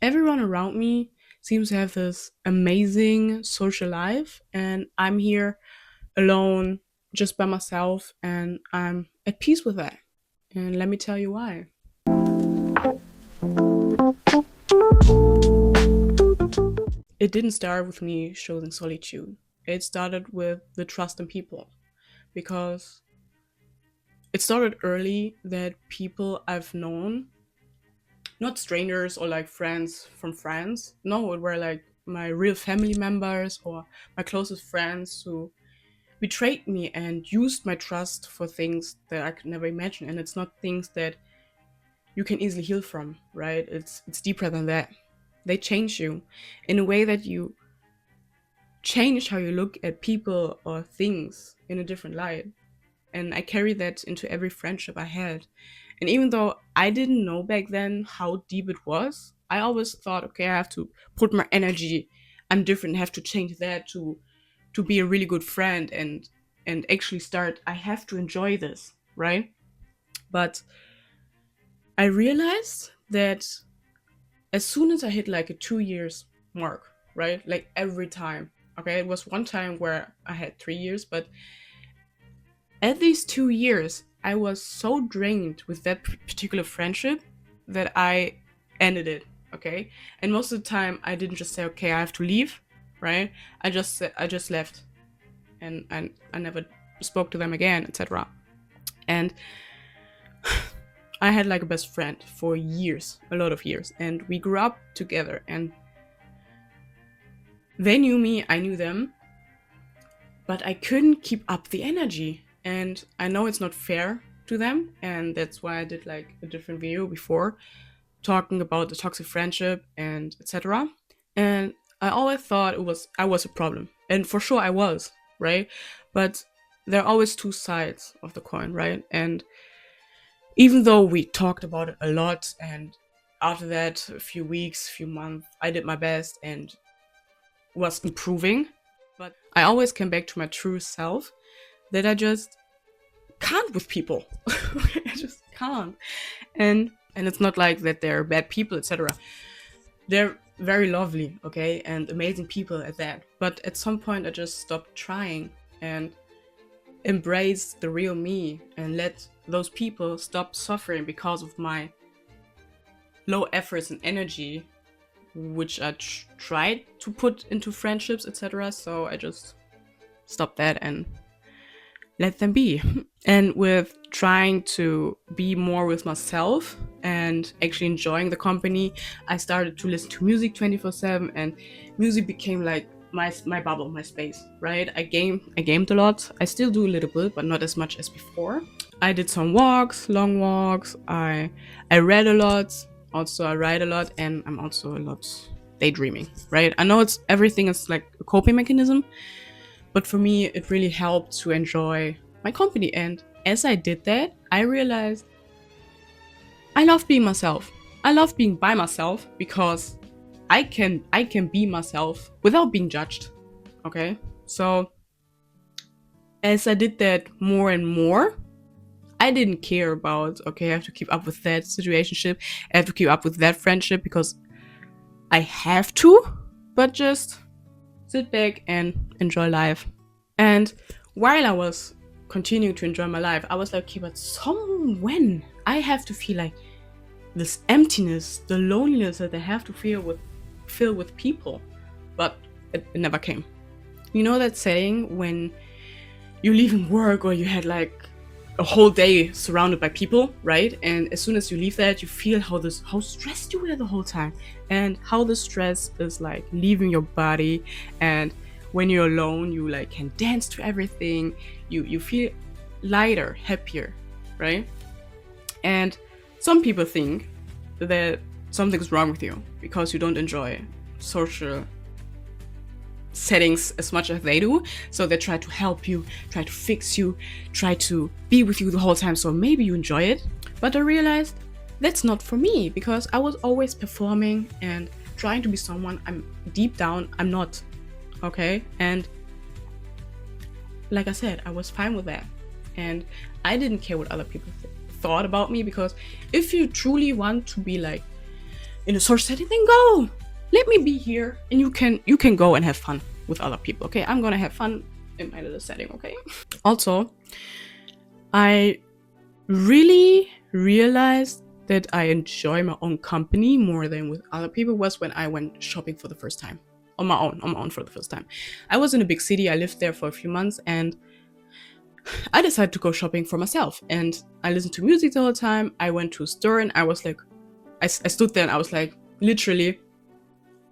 Everyone around me seems to have this amazing social life, and I'm here alone, just by myself, and I'm at peace with that. And let me tell you why. It didn't start with me choosing solitude. It started with the trust in people because it started early that people I've known, not strangers or like friends from friends, no, it were like my real family members or my closest friends who betrayed me and used my trust for things that I could never imagine. And it's not things that you can easily heal from, right? It's deeper than that. They change you in a way that you change how you look at people or things in a different light. And I carry that into every friendship I had. And even though I didn't know back then how deep it was, I always thought, okay, I have to put my energy. I'm different. Have to change that to be a really good friend and actually start. I have to enjoy this, right? But I realized that as soon as I hit like a 2 years mark, right? Like every time. Okay, it was one time where I had 3 years, but at these 2 years, I was so drained with that particular friendship that I ended it. Okay, and most of the time, I didn't just say, "Okay, I have to leave," right? I just left, and I never spoke to them again, etc. And I had like a best friend for years, a lot of years, and we grew up together. And they knew me, I knew them, but I couldn't keep up the energy. And I know it's not fair to them, and that's why I did like a different video before talking about the toxic friendship and etc. And I always thought I was a problem. And for sure I was, right? But there are always two sides of the coin, right? And even though we talked about it a lot and after that a few weeks, few months, I did my best and was improving, but I always came back to my true self that I just can't with people. I just can't. And it's not like that they're bad people, etc. They're very lovely, okay, and amazing people at that. But at some point, I just stopped trying and embraced the real me and let those people stop suffering because of my low efforts and energy, which I tried to put into friendships, etc. So I just stopped that and let them be. And with trying to be more with myself and actually enjoying the company, I started to listen to music 24/7, and music became like my bubble, my space, right? I gamed a lot. I still do a little bit, but not as much as before. I did some walks, long walks. I read a lot. Also, I write a lot, and I'm also a lot daydreaming, right? I know it's everything is like a coping mechanism, but for me, it really helped to enjoy my company. And as I did that, I realized I love being myself. I love being by myself because I can be myself without being judged. Okay? So as I did that more and more, I didn't care about, okay, I have to keep up with that situationship, I have to keep up with that friendship because I have to, but just sit back and enjoy life. And while I was continuing to enjoy my life, I was like, okay, but when I have to feel like this emptiness, the loneliness that I have to fill with people, but it never came. You know that saying when you're leaving work or you had like a whole day surrounded by people, right? And as soon as you leave that, you feel how stressed you were the whole time, and how the stress is like leaving your body. And when you're alone, you like can dance to everything. You feel lighter, happier, right? And some people think that something's wrong with you because you don't enjoy social settings as much as they do. So they try to help you, try to fix you, try to be with you the whole time. So maybe you enjoy it. But I realized that's not for me because I was always performing and trying to be someone I'm deep down, I'm not. Okay? And like I said, I was fine with that. And I didn't care what other people thought about me because if you truly want to be like in a social setting, then go. Let me be here, and you can go and have fun with other people. Okay, I'm gonna have fun in my little setting. Okay. Also, I really realized that I enjoy my own company more than with other people was when I went shopping for the first time. On my own for the first time. I was in a big city, I lived there for a few months, and I decided to go shopping for myself. And I listened to music the whole time. I went to a store and I was like, I stood there and I was like, literally,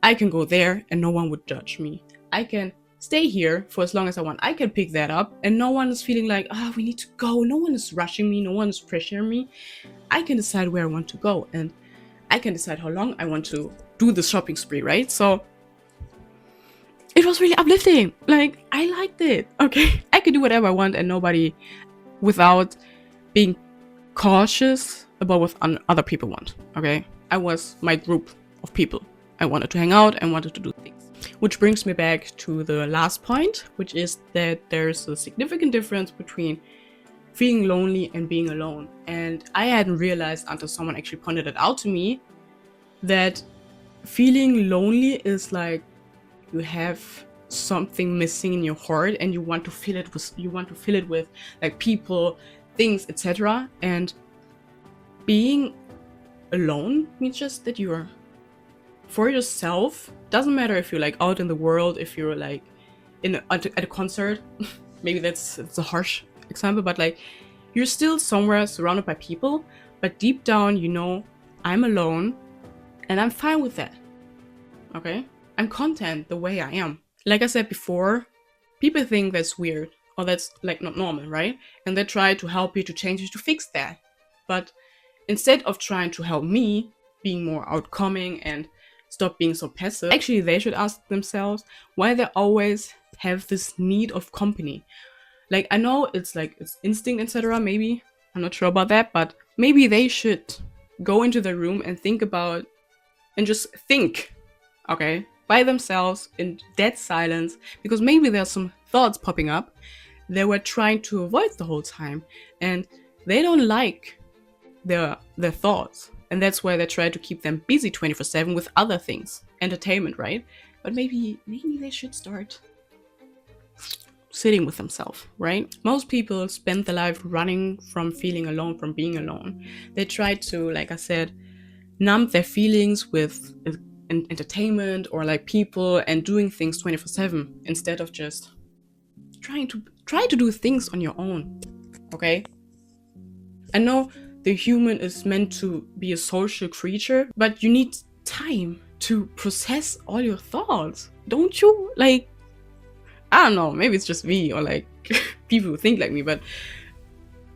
I can go there and no one would judge me. I can stay here for as long as I want. I can pick that up and no one is feeling like, oh, we need to go. No one is rushing me. No one is pressuring me. I can decide where I want to go and I can decide how long I want to do the shopping spree, right? So it was really uplifting. Like, I liked it. Okay. I could do whatever I want and nobody, without being cautious about what other people want. Okay. I was my group of people. I wanted to hang out and wanted to do things. Which brings me back to the last point, which is that there's a significant difference between feeling lonely and being alone. And I hadn't realized until someone actually pointed it out to me that feeling lonely is like you have something missing in your heart and you want to fill it with like people, things, etc. And being alone means just that you're for yourself. Doesn't matter if you're like out in the world, if you're like at a concert. Maybe it's a harsh example, but like you're still somewhere surrounded by people, but deep down you know I'm alone and I'm fine with that. Okay, I'm content the way I am. Like I said before, people think that's weird or that's like not normal, right? And they try to help you, to change you, to fix that. But instead of trying to help me being more outcoming and stop being so passive, actually they should ask themselves why they always have this need of company. Like, I know it's like it's instinct, etc. Maybe I'm not sure about that, but maybe they should go into the room and think about and just think, okay, by themselves in dead silence, because maybe there's some thoughts popping up they were trying to avoid the whole time, and they don't like their thoughts, and that's why they try to keep them busy 24/7 with other things, entertainment, right? But maybe they should start sitting with themselves, right? Most people spend their life running from feeling alone, from being alone. They try to, like I said, numb their feelings with entertainment or like people and doing things 24/7 instead of just try to do things on your own. Okay, I know the human is meant to be a social creature, but you need time to process all your thoughts, don't you? Like, I don't know, maybe it's just me or like people who think like me, but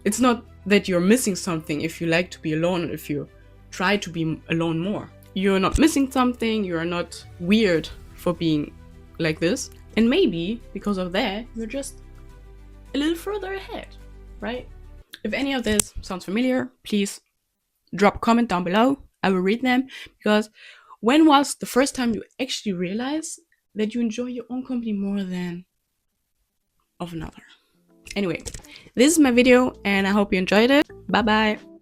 it's not that you're missing something if you like to be alone, or if you try to be alone more. You're not missing something, you're not weird for being like this. And maybe because of that, you're just a little further ahead, right? If any of this sounds familiar, please drop a comment down below. I will read them, because when was the first time you actually realized that you enjoy your own company more than of another? Anyway, this is my video and I hope you enjoyed it. Bye bye.